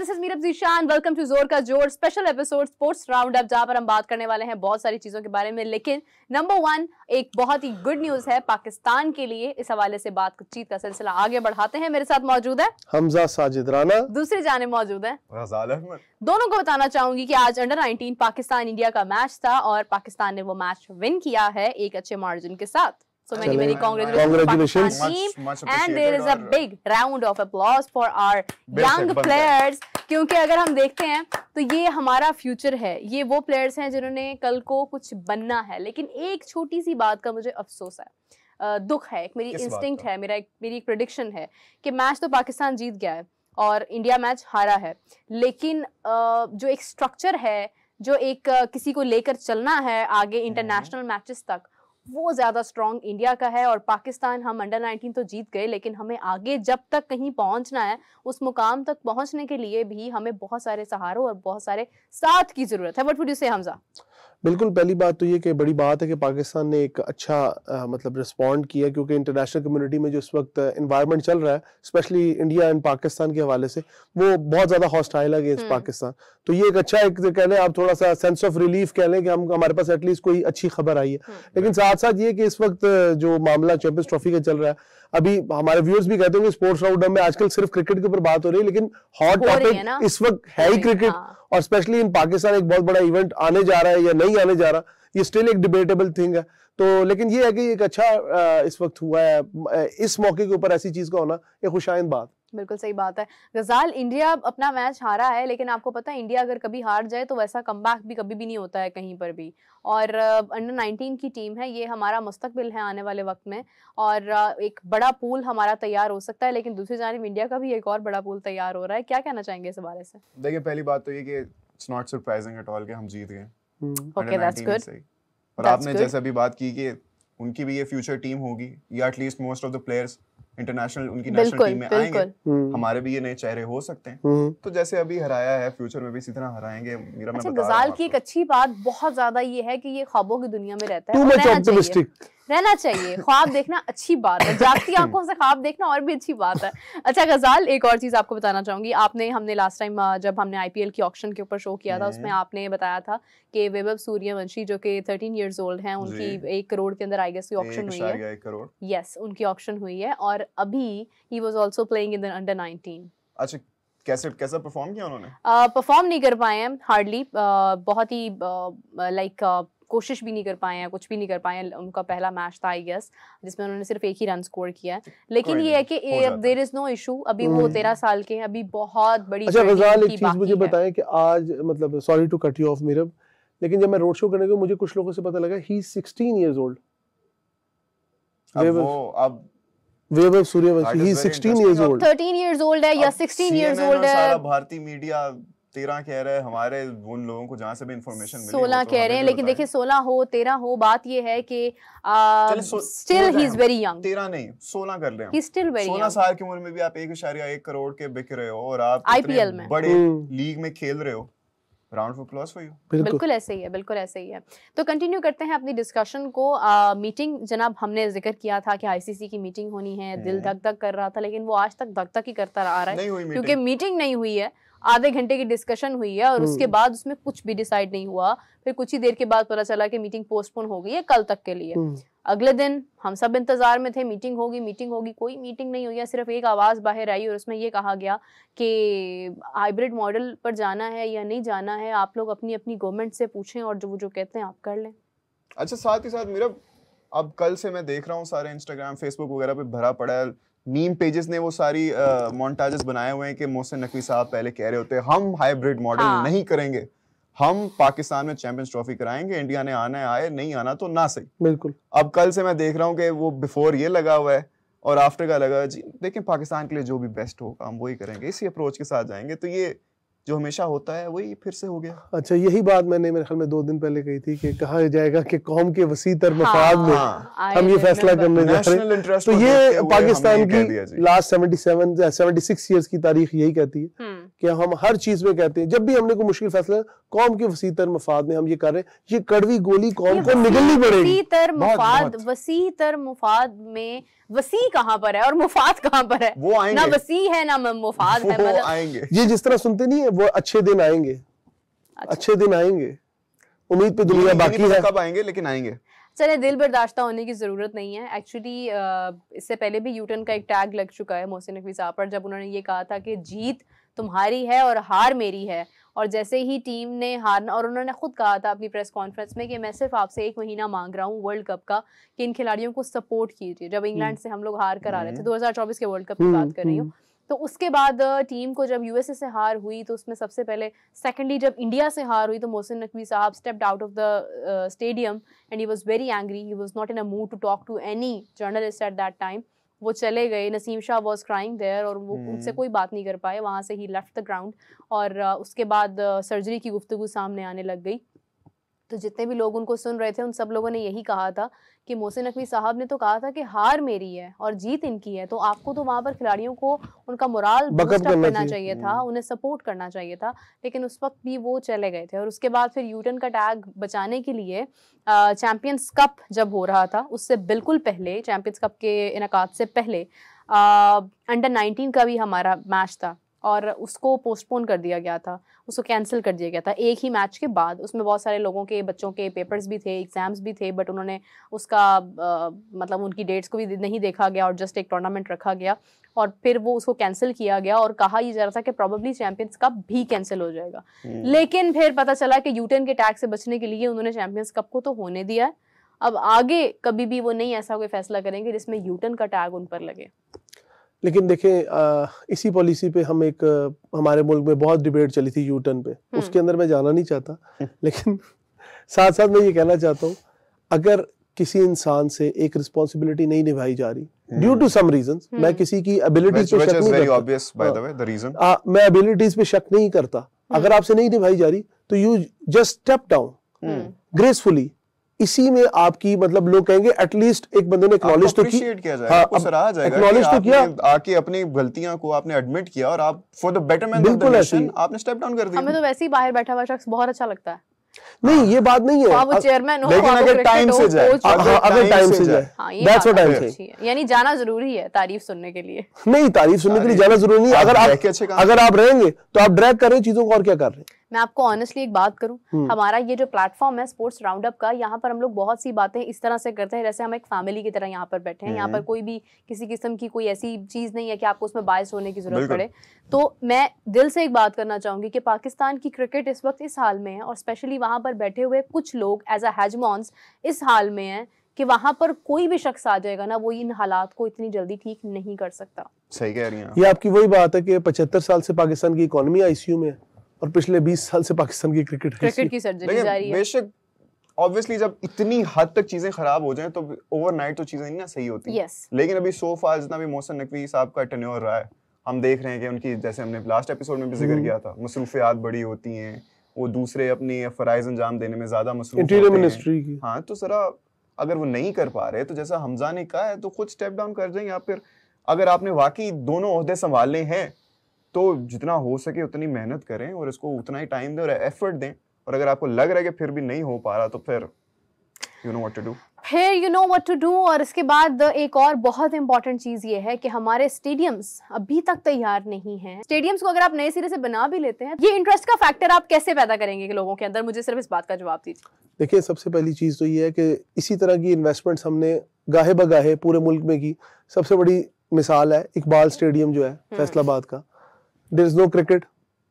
This is Meerab Zeeshan, welcome to Zor Ka Jor special episode sports round up, जहां पर हम बात करने वाले हैं बहुत सारी चीजों के बारे में। लेकिन नंबर 1 एक बहुत ही गुड न्यूज है पाकिस्तान के लिए। इस हवाले से बातचीत का सिलसिला आगे बढ़ाते हैं। मेरे साथ मौजूद है हमजा साजिद राना, दूसरी जाने मौजूद है रज़ाल अहमद। दोनों को बताना चाहूंगी कि आज अंडर 19 पाकिस्तान इंडिया का मैच था और पाकिस्तान ने वो मैच विन किया है एक अच्छे मार्जिन के साथ। So many congratulations team and there is a big round of applause for our young players, क्योंकि अगर हम देखते हैं तो ये हमारा फ्यूचर है। ये वो प्लेयर्स हैं जिन्होंने कल को कुछ बनना है। लेकिन एक छोटी सी बात का मुझे अफसोस है, दुख है, एक मेरी इंस्टिंक्ट है, मेरी एक प्रेडिक्शन है कि मैच तो पाकिस्तान जीत गया है और इंडिया मैच हारा है, लेकिन जो एक स्ट्रक्चर है, जो एक किसी को लेकर चलना है आगे इंटरनेशनल मैचेस तक, वो ज्यादा स्ट्रॉन्ग इंडिया का है। और पाकिस्तान, हम अंडर 19 तो जीत गए, लेकिन हमें आगे जब तक कहीं पहुंचना है, उस मुकाम तक पहुंचने के लिए भी हमें बहुत सारे सहारों और बहुत सारे साथ की जरूरत है। व्हाट वुड यू से हमजा? बिल्कुल, पहली बात तो ये कि बड़ी बात है कि पाकिस्तान ने एक अच्छा मतलब रिस्पॉन्ड किया, क्योंकि इंटरनेशनल कम्युनिटी में जो इस वक्त एनवायरनमेंट चल रहा है, स्पेशली इंडिया एंड पाकिस्तान के हवाले से, वो बहुत ज़्यादा हॉस्टाइल है अगेंस्ट पाकिस्तान। तो ये एक अच्छा, एक कह लें आप, थोड़ा सा सेंस ऑफ रिलीफ कह लें कि हमारे पास एटलीस्ट कोई अच्छी खबर आई है। लेकिन साथ साथ ये कि इस वक्त जो मामला चैंपियंस ट्रॉफी का चल रहा है, अभी हमारे व्यूअर्स भी कहते हैं कि स्पोर्ट्स राउंड में आजकल सिर्फ क्रिकेट के ऊपर बात हो रही है, लेकिन हॉट टॉपिक इस वक्त है ही क्रिकेट। और स्पेशली इन पाकिस्तान एक बहुत बड़ा इवेंट आने जा रहा है या नहीं आने जा रहा, ये स्टिल एक डिबेटेबल थिंग है। तो लेकिन ये है कि एक अच्छा इस वक्त हुआ है, इस मौके के ऊपर ऐसी चीज का होना एक खुशाइंद बात। बिल्कुल सही बात है गजाल। इंडिया अपना मैच हारा है, लेकिन आपको पता है इंडिया अगर कभी हार जाए तो वैसा कमबैक भी कभी भी नहीं होता है कहीं पर भी। और अंडर 19 की टीम है, ये हमारा मुस्तकबिल है आने वाले वक्त में, और एक बड़ा पूल हमारा तैयार हो सकता है। लेकिन दूसरी जानिब इंडिया का भी एक और बड़ा पूल तैयार हो रहा है। क्या कहना चाहेंगे इस बारे से? देखिए, पहली बात तो ये कि it's not surprising at all कि हम जीत गए। Okay, that's good. और आपने जैसे अभी बात की कि उनकी भी ये फ्यूचर टीम होगी, या at least most of the players international उनकी नेशनल टीम में आएंगे, हमारे भी ये नए चेहरे हो सकते हैं। तो जैसे अभी हराया है, फ्यूचर में भी इसी तरह हराएंगे। मेरा मैं बता गजाल की एक अच्छी बात बहुत ज्यादा ये है कि ये ख्वाबों की दुनिया में रहता है, रहना चाहिए। ख्वाब देखना अच्छी बात है, जागती आंखों से ख्वाब देखना और भी अच्छी बात है। अच्छा गजाल, एक और चीज आपको बताना चाहूंगी। हमने लास्ट टाइम जब हमने आईपीएल की ऑक्शन के ऊपर शो किया था, उसमें आपने बताया था कि वैभव सूर्यवंशी जो कि 13 इयर्स ओल्ड हैं, उनकी 1 करोड़ के अंदर आई गेस की ऑक्शन हुई है। 1 करोड़, यस, उनकी ऑक्शन हुई है। और अभी he was also playing in the under 19। अच्छा, कैसा परफॉर्म किया उन्होंने? परफॉर्म नहीं कर पाए हैं हार्डली, बहुत ही लाइक कोशिश भी नहीं कर पाए हैं, कुछ भी नहीं कर पाए हैं। उनका पहला मैच था आई गेस, जिसमें उन्होंने सिर्फ 1 ही रन स्कोर किया है। लेकिन ये है कि देयर इज नो इशू। अभी वो 13 साल के हैं, अभी बहुत बड़ी। अच्छा गजाल, एक चीज मुझे बताएं कि आज, मतलब sorry to cut you off Meerab, लेकिन जब मैं रोड शो करने गया, मुझे कुछ लोगों से पता लगा ही इज 16 इयर्स ओल्ड। अब Vaibhav Suryavanshi, he is 16 years old, 13 years old है या 16 इयर्स ओल्ड है। सारा भारतीय मीडिया 13 कह रहा है, हमारे उन लोगों को जहां से भी इंफॉर्मेशन मिली 16 कह रहे हैं। लेकिन देखिए 16 हो 13 हो, बात ये है कि still he is very young. 13 नहीं, 16 कर रहे हैं, ही स्टिल वेरी यंग। 16 साल की उम्र में भी आप 1.1 करोड़ के बिक रहे हो और आप आईपीएल में बड़े लीग में खेल रहे हो। Round of applause for you. बिल्कुल ऐसे ही है, बिल्कुल ऐसे ही है। तो कंटिन्यू करते हैं अपनी डिस्कशन को। मीटिंग, जनाब, हमने जिक्र किया था कि आईसीसी की मीटिंग होनी है। दिल धक धक कर रहा था, लेकिन वो आज तक धक धक ही करता आ रहा है, क्योंकि मीटिंग नहीं हुई है। आधे घंटे की डिस्कशन हुई है और उसके बाद उसमें कुछ भी डिसाइड नहीं हुआ। फिर कुछ ही देर के बाद पता चला कि मीटिंग पोस्टपोन हो गई है कल तक के लिए। अगले दिन हम सब इंतजार में थे, मीटिंग होगी, कोई मीटिंग नहीं हुई है। सिर्फ एक आवाज बाहर आई और उसमें ये कहा गया कि हाइब्रिड मॉडल पर जाना है या नहीं जाना है, आप लोग अपनी अपनी गवर्नमेंट से पूछें और जो कहते हैं आप कर लें। अच्छा, साथ ही साथ मेरा अब कल से मैं देख रहा हूँ सारे इंस्टाग्राम, फेसबुक वगैरह पे भरा पड़ा है, मीम पेजेस ने वो सारी मोन्टाजेस बनाए हुए हैं कि मोहसिन नकवी साहब पहले कह रहे होते हम हाइब्रिड मॉडल नहीं करेंगे, हम पाकिस्तान में चैंपियंस ट्रॉफी कराएंगे, इंडिया ने आना है आए, नहीं आना तो ना सही। बिल्कुल। अब कल से मैं देख रहा हूँ कि वो बिफोर ये लगा हुआ है और आफ्टर का लगा। जी देखें, पाकिस्तान के लिए जो भी बेस्ट होगा हम वही करेंगे, इसी अप्रोच के साथ जाएंगे। तो ये जो हमेशा होता है वही फिर से हो गया। अच्छा, यही बात मैंने मेरे ख्याल में 2 दिन पहले कही थी कि कहा जाएगा कि कौम के वसी तर मफाद में हम ये फैसला करने जा रहे हैं। तो ये पाकिस्तान की लास्ट 76 ईयर्स की तारीख यही कहती है कि हम हर चीज में कहते हैं, जब भी हमने कोई मुश्किल फैसला कौम के वसीतर मफाद में हम ये कर रहे हैं, ये कड़वी गोली कौम को निगलनी पड़ेगी। वसीतर मुफाद में वसी कहाँ पर है और मुफाद कहाँ पर है? वो आएंगे। ना वसी है ना मुफाद है, मतलब आएंगे। ये जिस तरह सुनते नहीं है, वो अच्छे दिन आएंगे, अच्छे दिन आएंगे, उम्मीद पे दुनिया बाकी है। कब आएंगे, लेकिन आएंगे। चले, दिल बर्दाश्ता होने की जरूरत नहीं है। एक्चुअली इससे पहले भी यूटर्न का एक टैग लग चुका है मोहसिन नकवी साहब पर, जब उन्होंने ये कहा था कि जीत तुम्हारी है और हार मेरी है। और जैसे ही टीम ने हारना, और उन्होंने खुद कहा था अपनी प्रेस कॉन्फ्रेंस में कि मैं सिर्फ आपसे 1 महीना मांग रहा हूँ वर्ल्ड कप का, कि इन खिलाड़ियों को सपोर्ट कीजिए। जब इंग्लैंड से हम लोग हार कर आ रहे थे, 2024 के वर्ल्ड कप की बात कर रही हूँ, तो उसके बाद टीम को जब यूएसए से हार हुई तो उसमें सबसे पहले, सेकेंडली जब इंडिया से हार हुई तो Mohsin Naqvi sahab stepped out of the stadium and he was very angry, he was not in a mood to talk to any journalist at that time. वो चले गए, Naseem Shah was crying there और वो उनसे कोई बात नहीं कर पाए, वहाँ से ही लेफ्ट द ग्राउंड। और उसके बाद सर्जरी की गुफ्तगू सामने आने लग गई। तो जितने भी लोग उनको सुन रहे थे उन सब लोगों ने यही कहा था कि मोहसिन नकवी साहब ने तो कहा था कि हार मेरी है और जीत इनकी है, तो आपको तो वहाँ पर खिलाड़ियों को उनका मोराल बूस्ट अप करना चाहिए था, उन्हें सपोर्ट करना चाहिए था, लेकिन उस वक्त भी वो चले गए थे। और उसके बाद फिर यूटर्न का टैग बचाने के लिए चैंपियंस कप जब हो रहा था, उससे बिल्कुल पहले, चैंपियंस कप के इनकाद से पहले अंडर 19 का भी हमारा मैच था और उसको पोस्टपोन कर दिया गया था, उसको कैंसिल कर दिया गया था एक ही मैच के बाद। उसमें बहुत सारे लोगों के, बच्चों के पेपर्स भी थे, एग्जाम्स भी थे, बट उन्होंने उसका मतलब उनकी डेट्स को भी नहीं देखा गया और जस्ट एक टूर्नामेंट रखा गया और फिर वो उसको कैंसिल किया गया और कहा ये जा रहा था कि प्रोबेबली चैंपियंस कप भी कैंसिल हो जाएगा। लेकिन फिर पता चला कि यूटर्न के टैग से बचने के लिए उन्होंने चैंपियंस कप को तो होने दिया है, अब आगे कभी भी वो नहीं ऐसा कोई फैसला करेंगे जिसमें यूटर्न का टैग उन पर लगे। लेकिन देखें, इसी पॉलिसी पे हम एक हमारे मुल्क में बहुत डिबेट चली थी यूटर्न पे, उसके अंदर मैं जाना नहीं चाहता, लेकिन साथ साथ मैं ये कहना चाहता हूँ, अगर किसी इंसान से एक रिस्पॉन्सिबिलिटी नहीं निभाई जा रही ड्यू टू सम रीजंस, मैं किसी की एबिलिटीज पे शक नहीं करता, मैं एबिलिटीज पे शक नहीं करता, अगर आपसे नहीं निभाई जा रही तो you just step down gracefully. इसी में आपकी मतलब लोग कहेंगे एटलीस्ट एक बंदे ने एक्नॉलेज तो किया, आपको सराहा जाएगा, एक्नॉलेज तो किया, आके अपनी गलतियां को आपने एडमिट किया और आप for the betterment of the nation आपने स्टेप डाउन कर दिया। हमें तो वैसे ही बाहर बैठा हुआ शख्स बहुत अच्छा लगता है। नहीं, ये बात नहीं है, वो चेयरमैन हो, लेकिन अगर टाइम से जाए, अगर टाइम से जाए, दैट्स व्हाट आई से, यानी जाना जरूरी है तारीफ सुनने के लिए। नहीं, तारीफ सुनने के लिए जाना जरूरी नहीं है, अगर आप रहेंगे तो आप ड्रैग कर रहे हैं चीजों को और क्या कर रहे हैं। मैं आपको ऑनेस्टली एक बात करूं, हमारा ये जो प्लेटफॉर्म है स्पोर्ट्स राउंडअप का, यहाँ पर हम लोग बहुत सी बातें इस तरह से करते हैं जैसे हम एक फैमिली की तरह यहाँ पर बैठे हैं। यहाँ पर कोई भी किसी किस्म की कोई ऐसी चीज नहीं है कि आपको उसमें बायस होने की जरूरत पड़े। तो मैं दिल से एक बात करना चाहूंगी कि पाकिस्तान की क्रिकेट इस वक्त इस हाल में है और स्पेशली वहां पर बैठे हुए कुछ लोग एज अ हेजमॉन्स इस हाल में है कि वहां पर कोई भी शख्स आ जाएगा ना, वो इन हालात को इतनी जल्दी ठीक नहीं कर सकता। सही कह रही हैं। ये आपकी वही बात है कि 75 साल से पाकिस्तान की इकोनॉमी आईसीयू में है और पिछले 20 साल से पाकिस्तान की क्रिकेट की सर्जरी जारी है। बेशक ऑब्वियसली जब इतनी हद तक चीजें खराब हो जाएं तो ओवरनाइट तो चीजें नहीं ना सही होती। लेकिन अभी सो फार जितना भी मोहसिन नकवी साहब का टेन्योर रहा है, हम देख रहे हैं कि उनकी, जैसे हमने लास्ट एपिसोड में भी जिक्र किया था, मसरूफियात बड़ी होती हैं, वो दूसरे अपनी फराइज अंजाम देने में ज्यादा मसरूफ इंटीरियर मिनिस्ट्री की। हाँ, तो जरा अगर वो नहीं कर पा रहे तो जैसा हमजा ने कहा है तो खुद स्टेप डाउन कर जाएं, या फिर अगर आपने वाकई दोनों ओहदे संभालने हैं तो जितना हो सके उतनी मेहनत करें और इसको उतना ही टाइम दें और एफर्ट दें। और अगर आपको लग रहा है कि फिर भी नहीं हो पा रहा तो फिर you know what to do. और इसके बाद एक और बहुत इंपॉर्टेंट चीज ये है कि हमारे स्टेडियम्स अभी तक तैयार नहीं हैं। स्टेडियम्स को अगर आप नए सिरे से बना भी लेते हैं, ये इंटरेस्ट का फैक्टर आप कैसे पैदा करेंगे कि लोगों के अंदर? मुझे सिर्फ इस बात का जवाब दीजिए। देखिए, सबसे पहली चीज तो ये है कि इसी तरह की इन्वेस्टमेंट्स हमने गाहे बगाहे पूरे मुल्क में की। सबसे बड़ी मिसाल है इकबाल स्टेडियम जो है फैसलाबाद का, देयर इज नो क्रिकेट,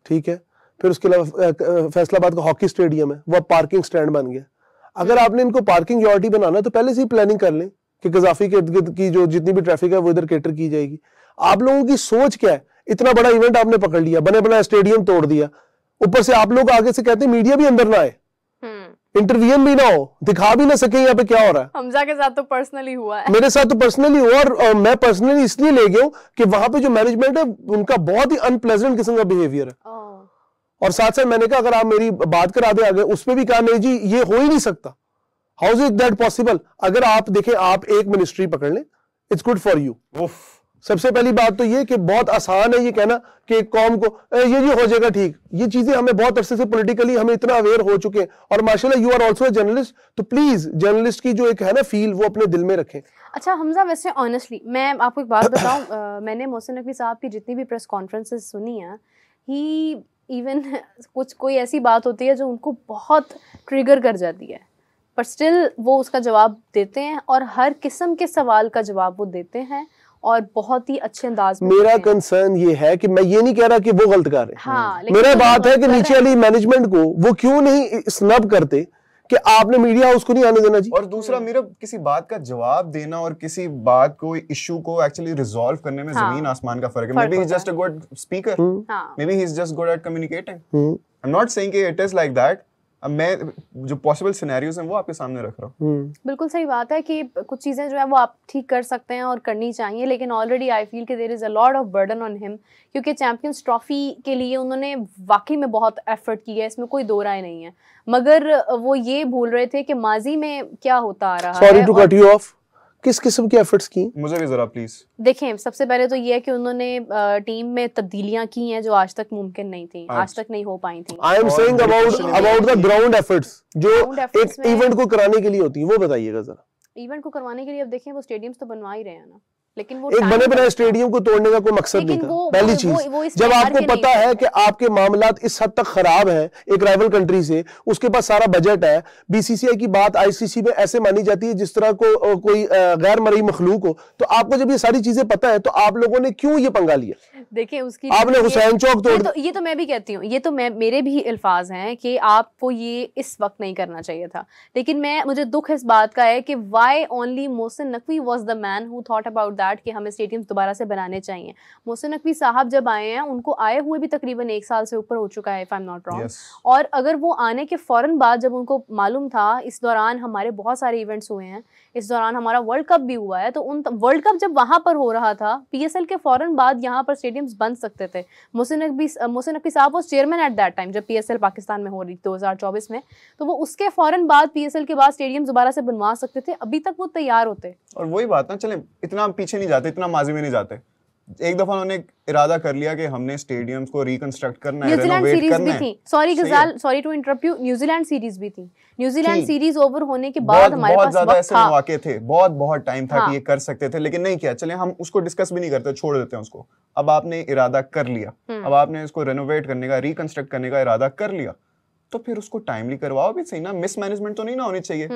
ठीक है। फिर उसके अलावा फैसलाबाद का हॉकी स्टेडियम है, वो पार्किंग स्टैंड बन गया। अगर आपने इनको पार्किंग यॉरिटी बनाना है तो पहले से ही प्लानिंग कर लें कि गजाफी के इर्द गिर्द की जो जितनी भी ट्रैफिक है वो इधर कैटर की जाएगी। आप लोगों की सोच क्या है? इतना बड़ा इवेंट आपने पकड़ लिया, बने बनाया स्टेडियम तोड़ दिया, ऊपर से आप लोग आगे से कहते हैं मीडिया भी अंदर ना आए, इंटरव्यून भी ना हो, दिखा भी ना सके यहाँ पे क्या हो रहा है। हमजा के साथ तो पर्सनली हुआ है, मेरे साथ तो पर्सनली हुआ और मैं पर्सनली इसलिए ले गया हूं कि वहां पे जो मैनेजमेंट है उनका बहुत ही अनप्लेजेंट किस्म का बिहेवियर है। और साथ साथ मैंने कहा अगर आप मेरी बात करा दे आगे, उसमें भी कहा नहीं जी ये हो ही नहीं सकता, हाउ इज दैट पॉसिबल। अगर आप देखें, आप एक मिनिस्ट्री पकड़ लें, इट्स गुड फॉर यू, सबसे पहली बात तो ये कि बहुत आसान है ये कहना कि कौम को ये हो जाएगा ठीक। ये चीजें हमें बहुत अरसे से पॉलिटिकली हमें इतना अवेयर हो चुके हैं, और माशाल्लाह you are also a journalist, तो प्लीज जर्नलिस्ट की जो एक है ना फील वो अपने दिल में रखें। अच्छा हमजा, वैसे ऑनेस्टली मैं आपको एक बात बताऊं, मैंने मोहसिन नकवी साहब की जितनी भी प्रेस कॉन्फ्रेंसेस सुनी है, ही इवन कोई ऐसी बात होती है जो उनको बहुत ट्रिगर कर जाती है, पर स्टिल वो उसका जवाब देते हैं और हर किस्म के सवाल का जवाब वो देते हैं और बहुत ही अच्छे अंदाज में। मेरा कंसर्न ये है कि मैं ये नहीं कह रहा कि वो गलत कर रहे हैं, हाँ, मेरा बात है कि नीचे वाली मैनेजमेंट को वो क्यों नहीं स्नब करते कि आपने मीडिया हाउस को नहीं आने देना जी। और दूसरा मेरा किसी बात का जवाब देना और किसी बात को इशू को एक्चुअली रिजॉल्व करने में जमीन आसमान का फर्क है। May be he is just a good speaker, may be he is just good at communicating. I am not saying कि इट इज लाइक दैट। अब मैं जो पॉसिबल सिनेरियोज हैं वो आपके सामने रख रहा हूँ। बिल्कुल सही बात है कि कुछ चीज़ें जो है वो आप ठीक कर सकते हैं और करनी चाहिए, लेकिन ऑलरेडी आई फील कि there is a lot of burden on him, क्योंकि चैंपियंस ट्रॉफी के लिए उन्होंने वाकई में बहुत एफर्ट किया है, इसमें कोई दो राय नहीं है, मगर वो ये भूल रहे थे कि माजी में क्या होता आ रहा है। Sorry to cut you off, किस किस्म की एफर्ट्स की? मुझे भी जरा प्लीज। देखें, सबसे पहले तो ये है कि उन्होंने टीम में तब्दीलियां की हैं जो आज तक मुमकिन नहीं थी, आज तक नहीं हो पाई थी। I am saying about the ground efforts जो एक इवेंट को कराने के लिए होती है, वो बताइएगा जरा। इवेंट को करवाने के लिए अब देखें वो स्टेडियम्स तो बनवा ही रहे हैं ना, लेकिन वो एक बने बनाए स्टेडियम को तोड़ने का कोई मकसद नहीं था। पहली चीज, जब आपको पता है कि आपके मामलात इस हद तक खराब हैं एक राइवल कंट्री से, उसके पास सारा बजट है, बीसीसीआई की बात आईसीसी में ऐसे मानी जाती है जिस तरह को कोई गैर मरई मखलूक हो, तो आपको जब ये सारी चीजें पता है तो आप लोगों ने क्यों ये पंगा लिया? देखिए उसकी आपने हुसैन चौक तोड़, ये तो मैं भी कहती हूँ, ये तो मेरे भी अल्फाज हैं कि आपको ये इस वक्त नहीं करना चाहिए था, लेकिन मुझे दुख इस बात का है कि why only Mohsin Naqvi was the man who thought about that कि हमें स्टेडियम दोबारा से बनाने चाहिए। मोहसिन नकवी साहब जब आए हैं, उनको आए हुए भी तकरीबन 1 साल से ऊपर हो चुका है, if I am not wrong, और अगर वो आने के फौरन बाद जब उनको मालूम था इस दौरान हमारे बहुत सारे इवेंट्स हुए हैं, इस दौरान हमारा वर्ल्ड कप भी हुआ है, तो उन वर्ल्ड कप जब वहां पर हो रहा था, पीएसएल के फौरन बाद यहाँ पर स्टेडियम्स बन सकते थे। मोहसिन नकवी साहब वो चेयरमैन एट दैट टाइम जब पीएसएल पाकिस्तान में हो रही 2024 में, तो वो उसके फौरन बाद पीएसएल के बाद स्टेडियम दोबारा से बनवा सकते थे, अभी तक वो तैयार होते। और वही बात ना, चले इतना पीछे नहीं जाते, इतना माजी में नहीं जाते। एक दफा उन्होंने इरादा कर लिया कि हमने स्टेडियम्स को रिकंस्ट्रक्ट करना है, रेनोवेट करना है। Sorry Ghazal, sorry to interrupt you, New Zealand series भी थी। न्यूजीलैंड सीरीज ओवर होने के बाद हमारे पास ज्यादा ऐसे मौके थे, बहुत टाइम था कि ये कर सकते थे, लेकिन नहीं किया। चले हम उसको डिस्कस भी नहीं करते, छोड़ देते हैं उसको। अब आपने इरादा कर लिया, अब आपने इसको रेनोवेट करने का, रिकंस्ट्रक्ट करने का इरादा कर लिया, तो फिर उसको टाइमली करवाओ भी सही ना। मिसमैनेजमेंट तो नहीं ना होनी चाहिए।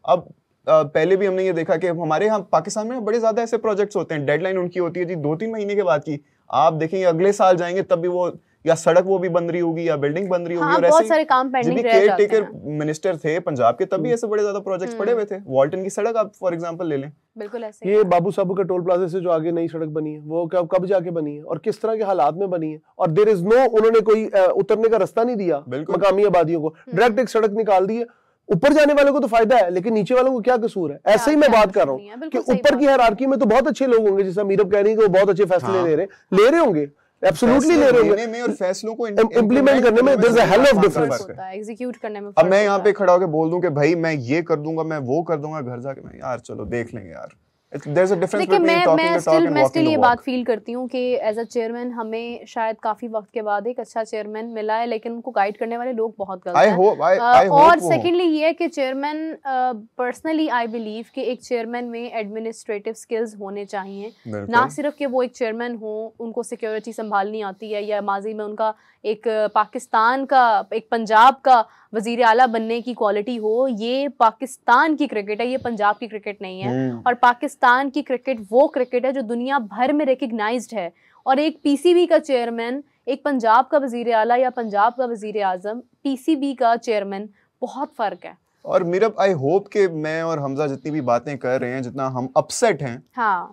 अब पहले भी हमने ये देखा कि हमारे यहाँ पाकिस्तान में बड़े ज्यादा ऐसे प्रोजेक्ट्स होते हैं, डेडलाइन उनकी होती है जी 2-3 महीने के बाद की। आप देखेंगे अगले साल जाएंगे तब भी वो या सड़क वो भी बन रही होगी या बिल्डिंग बन रही होगी। और बहुत सारे काम पेंडिंग रह जाते हैं। मिनिस्टर थे पंजाब के, तब भी ऐसे बड़े ज्यादा प्रोजेक्ट्स पड़े हुए थे। वॉल्टन की सड़क आप फॉर एग्जांपल ले लें, बिल्कुल ऐसे। ये बाबू साहब का टोल प्लाजा से जो आगे नई सड़क बनी है, वो कब जाके बनी है और किस तरह के हालात में बनी है, और देयर इज नो, उन्होंने कोई उतरने का रास्ता नहीं दिया मकामी आबादियों को, डायरेक्ट एक सड़क निकाल दी है। ऊपर जाने वालों को तो फायदा है, लेकिन नीचे वालों को क्या कसूर है? ऐसे ही मैं बात कर रहा हूँ कि ऊपर की हायरार्की में तो बहुत अच्छे लोग होंगे, जैसा मीरब कह रही है कि वो बहुत अच्छे फैसले ले रहे होंगे, एब्सोल्युटली ले रहे होंगे, और फैसलों को इंप्लीमेंट करने में there is a hell of difference, execute करने में। अब मैं यहाँ पे खड़ा होकर बोल दूं कि भाई मैं ये कर दूंगा, मैं वो कर दूंगा, घर जाके मैं यार चलो देख लेंगे यार। There's a difference between talking the talk and मैं walking स्टिल the ये walk. बात फील करती हूँ कि एज अ चेयरमैन हमें शायद काफी वक्त के बाद एक अच्छा चेयरमैन मिला है, लेकिन उनको गाइड करने वाले लोग बहुत गलत हैं। और सेकेंडली ये है कि चेयरमैन, पर्सनली आई बिलीव कि एक चेयरमैन में एडमिनिस्ट्रेटिव स्किल्स होने चाहिए, ना सिर्फ कि वो एक चेयरमैन हो, उनको सिक्योरिटी संभालनी आती है, या माजी में उनका एक पाकिस्तान का, एक पंजाब का वजीर आला बनने की क्वालिटी हो। ये पाकिस्तान की क्रिकेट है, ये पंजाब की क्रिकेट नहीं है। और पाकिस्तान की क्रिकेट वो क्रिकेट है जो दुनिया भर में रिकग्नाइज्ड है। और एक पीसीबी का चेयरमैन, एक पंजाब का वजीर आला या पंजाब का वजीर आजम, पीसीबी का चेयरमैन, बहुत फर्क है। और मीरब आई होप कि मैं और हमजा जितनी भी बातें कर रहे हैं, जितना हम अपसेट हैं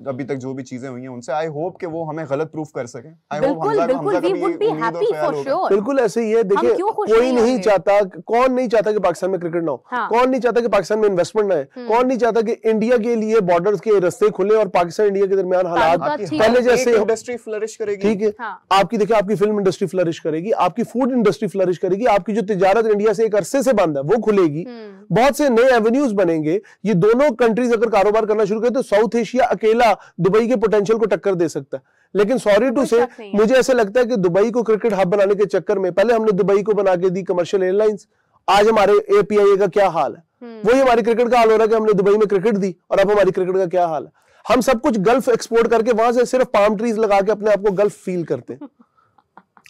अभी तक जो भी चीजें हुई हैं उनसे, आई होप कि वो हमें गलत प्रूफ कर सकें। आई होप हमजा का भी उम्मीद और ख्याल होगा। बिल्कुल ऐसे ही है। देखिए कोई नहीं चाहता, कौन नहीं चाहता कि पाकिस्तान में क्रिकेट ना हो, कौन नहीं चाहता कि पाकिस्तान में इन्वेस्टमेंट ना है, कौन नहीं चाहता कि इंडिया के लिए बॉर्डर्स के रास्ते खुले और पाकिस्तान इंडिया के दरमियान हालात पहले जैसे इंडस्ट्री फ्लरिश करेगी। ठीक है, आपकी देखिए आपकी फिल्म इंडस्ट्री फ्लरिश करेगी, आपकी फूड इंडस्ट्री फ्लरिश करेगी, आपकी जो तिजारत इंडिया से एक अरसे से बंद है वो खुलेगी। बहुत से नए एवेन्यूज बनेंगे। ये दोनों कंट्रीज अगर कारोबार करना शुरू करें तो साउथ एशिया अकेला दुबई के पोटेंशियल को टक्कर दे सकता है। लेकिन सॉरी टू से मुझे ऐसे लगता है कि दुबई को क्रिकेट हब बनाने के चक्कर में पहले हमने दुबई को बना के दी कमर्शियल एयरलाइंस, आज हमारे APIA का क्या हाल है, वही हमारी क्रिकेट का हाल हो रहा है कि हमने दुबई में क्रिकेट दी और अब हमारी क्रिकेट का क्या हाल है। हम सब कुछ गल्फ एक्सपोर्ट करके वहां से सिर्फ पाम ट्रीज लगा के अपने आप को गल्फ फील करते हैं,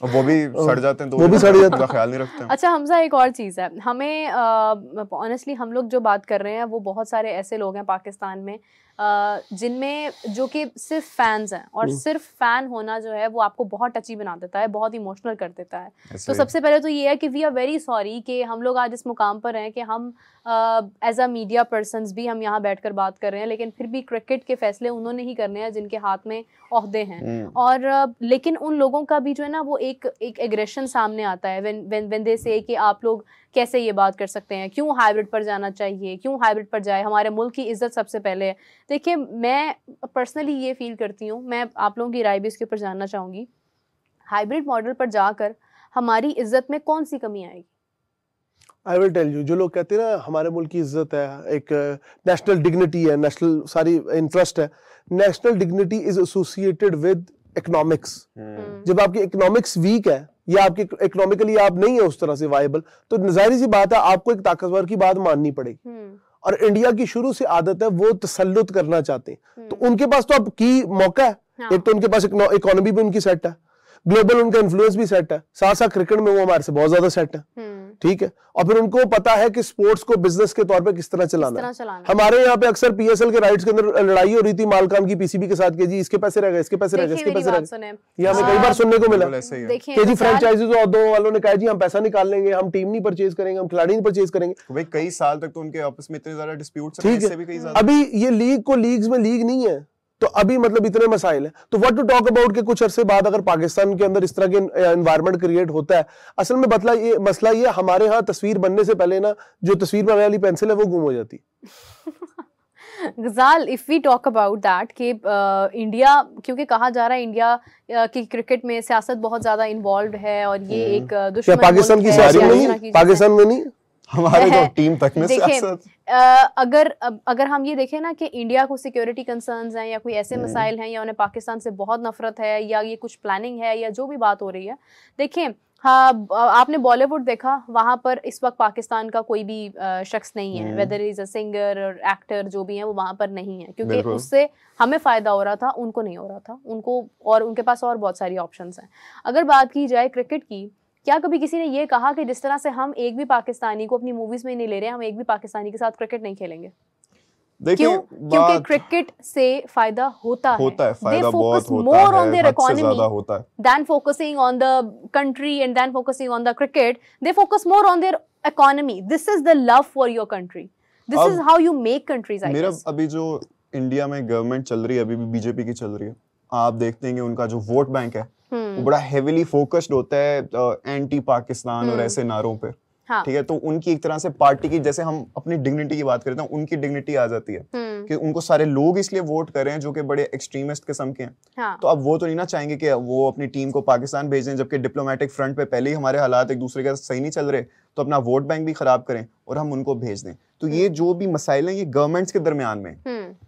वो भी सड़ जाते हैं, तो वो भी सड़ जाते हैं, ख्याल नहीं रखते हैं। अच्छा हमजा, एक और चीज़ है, हमें ऑनेस्टली हम लोग जो बात कर रहे हैं वो बहुत सारे ऐसे लोग हैं पाकिस्तान में जिनमें जो कि सिर्फ फैंस हैं, और सिर्फ फैन होना जो है वो आपको बहुत टची बना देता है, बहुत इमोशनल कर देता है। तो सबसे पहले तो ये है कि वी आर वेरी सॉरी कि हम लोग आज इस मुकाम पर हैं कि हम एज अ मीडिया पर्सन्स भी हम यहाँ बैठकर बात कर रहे हैं, लेकिन फिर भी क्रिकेट के फैसले उन्होंने ही करने हैं जिनके हाथ में ओहदे हैं। और लेकिन उन लोगों का भी जो है ना वो एक एग्रेशन सामने आता है व्हेन दे से कि आप लोग कैसे ये बात कर सकते हैं, क्यों हाइब्रिड पर जाना चाहिए, क्यों हाइब्रिड पर जाए, हमारे मुल्क की इज्जत सबसे पहले है। देखिए मैं पर्सनली ये फील करती हूँ, मैं आप लोगों की राय भी इसके ऊपर जानना चाहूँगी, हाइब्रिड मॉडल पर जाकर हमारी इज्जत में कौन सी कमी आएगी? आई विल टेल यू, जो लोग कहते हैं ना हमारे मुल्क की इज्जत है, एक नेशनल डिग्निटी है, नेशनल सारी इंटरेस्ट है, national dignity is associated with economics. जब आपकी इकोनॉमिक्स वीक है या आपकी इकोनॉमिकली आप नहीं है उस तरह से वायबल, तो जाहिर सी बात है आपको एक ताकतवर की बात माननी पड़ेगी। और इंडिया की शुरू से आदत है वो तसल्लुत करना चाहते हैं, तो उनके पास तो अब की मौका है। एक तो उनके पास इकोनॉमी भी उनकी सेट है, ग्लोबल उनका इन्फ्लुएंस भी सेट है, साथ साथ क्रिकेट में वो हमारे से बहुत ज्यादा सेट है, ठीक है। और फिर उनको पता है कि स्पोर्ट्स को बिजनेस के तौर पे किस तरह चलाना है। हमारे यहाँ पे अक्सर PSL के राइट्स के अंदर लड़ाई हो रही थी मालकान की PCB के साथ कि जी इसके पैसे रह गए, इसके पैसे रह गए, इसके पैसे रह गए। ये हमें कई बार सुनने को मिला कि जी फ्रेंचाइजीज वालों ने कहा जी हम पैसा निकाल लेंगे, हम टीम नहीं परचेज करेंगे, हम खिलाड़ी नहीं परचेज करेंगे। भाई कई साल तक तो उनके आपस में इतने ज्यादा डिस्प्यूट्स हैं, ठीक है। अभी ये लीग को लीग्स में लीग नहीं है, तो अभी मतलब इतने मसाइल हैं, तो व्हाट टू टॉक अबाउट के कुछ अरसे बाद अगर पाकिस्तान के अंदर इस तरह के एनवायरनमेंट क्रिएट होता है, असल में मसला ये हमारे यहाँ तस्वीर बनने से पहले ना जो तस्वीर बनाने वाली पेंसिल है वो गुम हो जाती है। Ghazal, if we talk about that कि इंडिया, क्योंकि कहा जा रहा है इंडिया की क्रिकेट में सियासत बहुत ज्यादा इन्वॉल्व है और ये एक दुश्मन पाकिस्तान की सियासत नहीं, पाकिस्तान में नहीं, हमारे तो टीम तक में सियासत। अगर हम ये देखें ना कि इंडिया को सिक्योरिटी कंसर्न्स हैं या कोई ऐसे मसाइल हैं या उन्हें पाकिस्तान से बहुत नफरत है या ये कुछ प्लानिंग है या जो भी बात हो रही है, देखें हाँ आपने बॉलीवुड देखा, वहाँ पर इस वक्त पाकिस्तान का कोई भी शख्स नहीं है, वेदर इज अ सिंगर और एक्टर जो भी है वो वहाँ पर नहीं है, क्योंकि उससे हमें फ़ायदा हो रहा था, उनको नहीं हो रहा था, उनको और उनके पास और बहुत सारी ऑप्शंस हैं। अगर बात की जाए क्रिकेट की, क्या कभी किसी ने ये कहा कि जिस तरह से हम एक भी पाकिस्तानी को अपनी मूवीज में नहीं ले रहे हैं, हम एक भी पाकिस्तानी के साथ क्रिकेट नहीं खेलेंगे? क्यों? क्योंकि क्रिकेट से फायदा होता है, फायदा बहुत होता है, on their economy ज्यादा होता है than focusing on the country and then focusing on the cricket. They focus more on their economy. This is the love for your country. This is how you make countries. I मेरा guess. अभी जो India में government चल रही है, अभी भी BJP की चल रही है, आप देखते हैं कि उनका जो वोट बैंक है वो बड़ा हेवीली फोकस्ड होता है एंटी पाकिस्तान और ऐसे नारों पे, ठीक है। तो उनकी एक तरह से पार्टी की, जैसे हम अपनी डिग्निटी की बात करते हैं, उनकी डिग्निटी आ जाती है कि उनको सारे लोग इसलिए वोट कर रहे हैं जो कि बड़े एक्सट्रीमिस्ट किस्म के हैं। तो अब वो तो नहीं ना चाहेंगे कि वो अपनी टीम को पाकिस्तान भेजें, जबकि डिप्लोमेटिक फ्रंट पे पहले ही हमारे हालात एक दूसरे के सही नहीं चल रहे, तो अपना वोट बैंक भी खराब करें और हम उनको भेज दें। तो ये जो भी मसाइल हैं ये गवर्नमेंट्स के दरमियान में,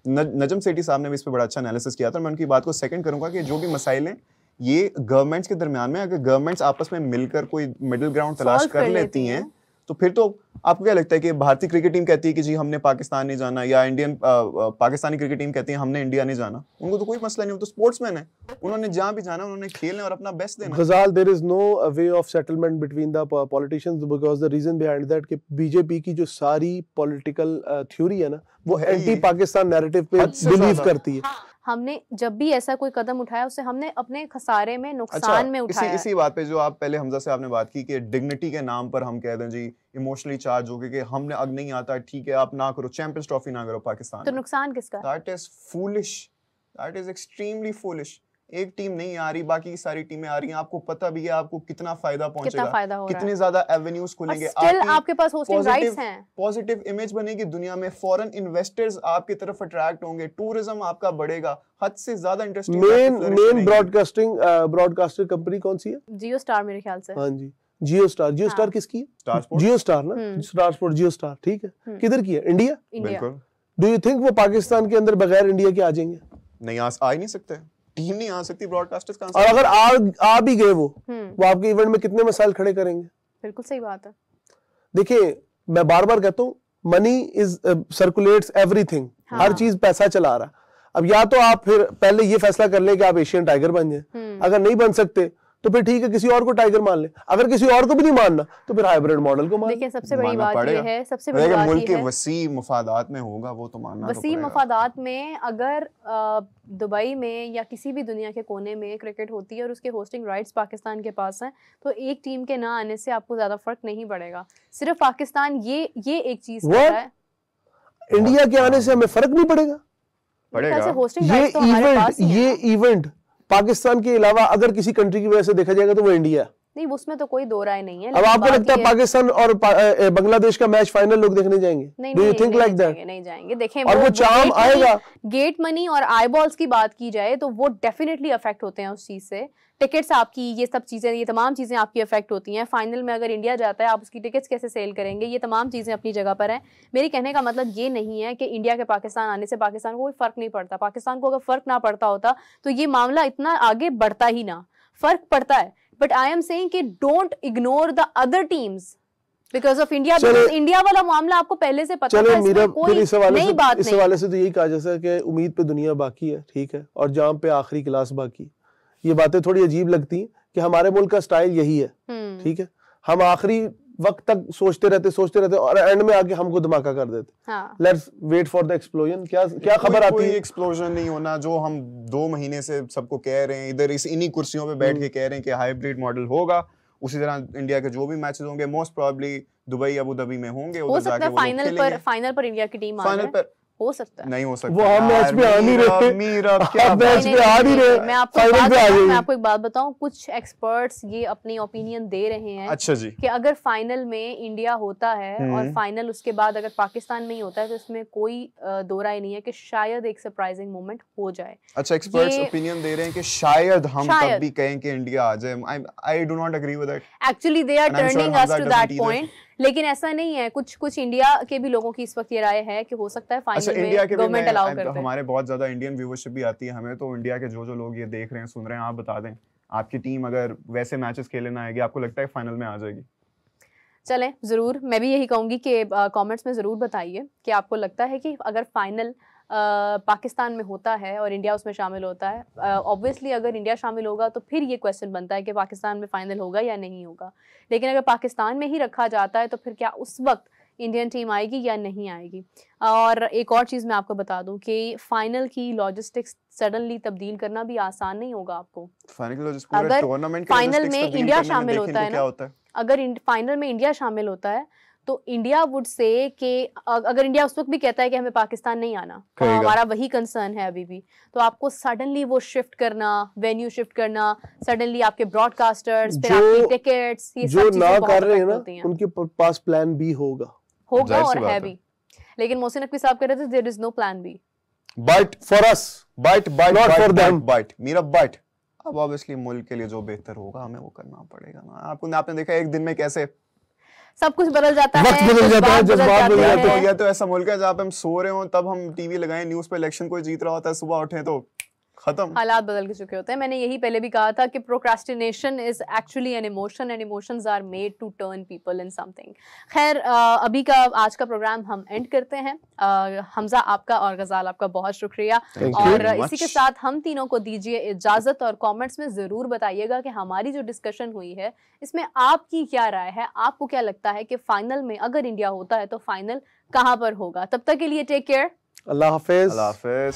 नजम सेठी साहब ने भी इस पर बड़ा अच्छा एनालिसिस किया था, मैं उनकी बात को सेकंड करूंगा कि जो भी मसाइल हैं ये गवर्नमेंट्स के दरमियान में, अगर गवर्नमेंट्स आपस में मिलकर कोई मिडिल ग्राउंड तलाश कर लेती हैं तो फिर तो आपको क्या लगता है कि भारतीय क्रिकेट टीम कहती है कि जी हमने पाकिस्तान नहीं जाना, या इंडियन पाकिस्तानी क्रिकेट टीम कहती है हमने इंडिया नहीं जाना, उनको तो कोई मसला नहीं, वो तो स्पोर्ट्समैन है, उन्होंने जहां भी जाना उन्होंने खेलना और अपना बेस्ट देना। Ghazal, there is no way of settlement between the politicians because the reason behind that कि बीजेपी की जो सारी पॉलिटिकल थ्योरी है ना वो एंटी पाकिस्तान नैरेटिव पे बिलीव करती है। हमने जब भी ऐसा कोई कदम उठाया उससे हमने अपने खसारे में, नुकसान में उठाया। इसी बात पे जो आप पहले हमजा से आपने बात की कि डिग्निटी के नाम पर हम कह दें जी इमोशनली चार्ज हो गए कि हमने अब नहीं आता, ठीक है आप ना करो, चैंपियंस ट्रॉफी ना करो पाकिस्तान, तो नुकसान किसका? That is foolish, that is extremely foolish. एक टीम नहीं आ रही, बाकी की सारी टीमें आ रही हैं, आपको पता भी है आपको कितना फायदा पहुंचेगा, कितने ज्यादा एवेन्यूज खुलेंगे, आपके पास होस्टिंग राइट्स हैं, पॉजिटिव इमेज बनेगी दुनिया में, फॉरेन इन्वेस्टर्स आपकी तरफ अट्रैक्ट होंगे, टूरिज्म आपका बढ़ेगा, हद से ज्यादा इंटरेस्टिंग। मेन ब्रॉडकास्टर कंपनी कौन सी है? जियो स्टार मेरे ख्याल से। हाँ जी, जियो स्टार किसकी है? Star sports. जियो स्टार ना, स्टार स्पोर्ट जियो स्टार, ठीक है। किधर की है? इंडिया। बिल्कुल। डू यू थिंक वो पाकिस्तान के अंदर बगैर इंडिया के आ जाएंगे? नहीं आ ही नहीं सकते, टीम नहीं आ सकती, ब्रॉडकास्टर्स कहां से? और अगर आ भी गए वो आपके इवेंट में कितने मसाइल खड़े करेंगे? बिल्कुल सही बात है। देखिए मैं बार बार कहता हूँ, मनी इज सर्कुलेट्स एवरीथिंग, हर चीज पैसा चला रहा है। अब या तो आप फिर पहले ये फैसला कर ले कि आप एशियन टाइगर बन जाए, अगर नहीं बन सकते तो फिर ठीक है किसी और को टाइगर मान ले, अगर किसी और को भी नहीं मानना तो फिर हाइब्रिड मॉडल को मान। देखिए सबसे बड़ी बात ये है, सबसे बड़ी बात मुल्क ये के है, वसी मफादात में होगा वो तो मानना वसी मफादात में। अगर दुबई में या किसी भी दुनिया के कोने में क्रिकेट होती है और उसके होस्टिंग राइट्स पाकिस्तान के पास हैं, तो एक टीम के ना आने से आपको ज्यादा फर्क नहीं पड़ेगा। सिर्फ पाकिस्तान ये एक चीज कर रहा है, इंडिया के आने से हमें फर्क नहीं पड़ेगा। ये इवेंट पाकिस्तान के अलावा अगर किसी कंट्री की वजह से देखा जाएगा तो वो इंडिया है। नहीं, उसमें तो कोई दो राय नहीं है। अब आपको लगता है पाकिस्तान और बांग्लादेश का मैच फाइनल लोग देखने जाएंगे? Do you think like that? नहीं जाएंगे। देखें और वो चार्म आएगा। गेट मनी और आई बॉल्स की बात की जाए तो वो डेफिनेटली अफेक्ट होते हैं उस चीज से। टिकट्स आपकी, ये सब चीजें, ये तमाम चीजें आपकी अफेक्ट होती हैं। फाइनल में अगर इंडिया जाता है, आप उसकी टिकट्स कैसे सेल करेंगे, ये तमाम चीजें अपनी जगह पर हैं। मेरे कहने का मतलब ये नहीं है कि इंडिया के पाकिस्तान आने से पाकिस्तान को कोई फर्क नहीं पड़ता। पाकिस्तान को अगर फर्क ना पड़ता होता तो ये मामला इतना आगे बढ़ता ही ना। फर्क पड़ता है, बट आई एम सेइंग कि don't ignore the other teams because of India. India वाला मामला आपको पहले से पता था, इसमें कोई नई बात नहीं। इस हवाले से तो यही कहा जा सकता है कि उम्मीद पे दुनिया बाकी है, ठीक है, और जाम पे आखिरी क्लास बाकी। ये बातें थोड़ी अजीब लगती हैं कि हमारे मुल्क का स्टाइल यही है, ठीक है, हम आखिरी वक्त तक सोचते रहते और एंड में आके हमको धमाका कर देते। Let's wait for the explosion. क्या खबर आती है? एक्सप्लोजन नहीं होना जो हम 2 महीने से सबको कह रहे हैं, इधर इन्हीं कुर्सियों पे बैठ के कह रहे हैं कि हाइब्रिड मॉडल होगा। उसी तरह इंडिया के जो भी मैचेस होंगे most probably Dubai Abu Dhabi में होंगे। हो सकता है फाइनल पर इंडिया की टीम आ जाए, हो सकता है। नहीं हो सकता, वो हम मैच पे आ नहीं रहे, मैं आपको एक बात बताऊं, कुछ एक्सपर्ट्स ये अपनी ओपिनियन दे रहे हैं, अच्छा जी, कि अगर फाइनल में इंडिया होता है और फाइनल उसके बाद अगर पाकिस्तान नहीं होता है तो इसमें कोई दो राय नहीं है कि शायद एक सरप्राइजिंग मोमेंट हो जाए। अच्छा, एक्सपर्ट्स ओपिनियन दे रहे हैं कि शायद हम तब भी कहें कि इंडिया आ जाए। I do not agree with that. Actually they are turning us to that point, लेकिन ऐसा नहीं है। कुछ इंडिया के भी लोगों की इस वक्त ये राय है कि हो सकता है फाइनल में गवर्नमेंट अलाउ कर दे। हमारे बहुत ज्यादा इंडियन व्यूअरशिप भी आती है हमें, तो इंडिया के जो लोग ये देख रहे हैं, सुन रहे हैं, आप बता दें आपकी टीम अगर वैसे मैचेस खेलने ना आएगी, आपको लगता है फाइनल में आ जाएगी? चलें, जरूर, मैं भी यही कहूंगी कि कमेंट्स में जरूर बताइए कि आपको लगता है कि अगर फाइनल पाकिस्तान में होता है और इंडिया उसमें शामिल होता है। ऑब्वियसली अगर इंडिया शामिल होगा तो फिर ये क्वेश्चन बनता है कि पाकिस्तान में फाइनल होगा या नहीं होगा। लेकिन अगर पाकिस्तान में ही रखा जाता है तो फिर क्या उस वक्त इंडियन टीम आएगी या नहीं आएगी? और एक और चीज़ मैं आपको बता दूं कि फाइनल की लॉजिस्टिक्स सडनली तब्दील करना भी आसान नहीं होगा आपको। अगर फाइनल में इंडिया शामिल होता है ना, अगर फाइनल में इंडिया शामिल होता है तो इंडिया वुड से कि अगर इंडिया उस वक्त भी कहता है कि हमें पाकिस्तान नहीं आना, हमारा वही कंसर्न है अभी भी, तो आपको सडनली वो शिफ्ट करना, वेन्यू शिफ्ट करना, सडनली आपके ब्रॉडकास्टर्स, फिर आपकी टिकट्स, ये सब चीजें बहुत कर रहे हैं ना, उनके पास प्लान बी होगा और है भी। लेकिन मोहसिन नकवी साहब कह रहे थे there is no plan B, but for us, but not for them, but मेरा बट अब ऑब्वियसली मुल्क के लिए जो बेहतर होगा हमें वो करना पड़ेगा ना। आपने देखा एक दिन में कैसे सब कुछ बदल जाता है, जज्बात बदल जाते हैं। या तो ऐसा मुल्क है जहाँ पे हम सो रहे हो तब हम टीवी लगाएं, न्यूज़ पे इलेक्शन कोई जीत रहा होता है, सुबह उठे तो खत्म, हालात बदल चुके होते हैं। मैंने यही पहले भी कहा था कि procrastination is actually an emotion and emotions are made to turn people in something. खैर, अभी का आज का प्रोग्राम हम एंड करते हैं। हमजा आपका और गजाल आपका बहुत शुक्रिया, और इसी के साथ हम तीनों को दीजिए इजाजत। और कमेंट्स में जरूर बताइएगा कि हमारी जो डिस्कशन हुई है इसमें आपकी क्या राय है, आपको क्या लगता है कि फाइनल में अगर इंडिया होता है तो फाइनल कहाँ पर होगा। तब तक के लिए टेक केयर, अल्लाह हाफिज। अल्लाह हाफिज।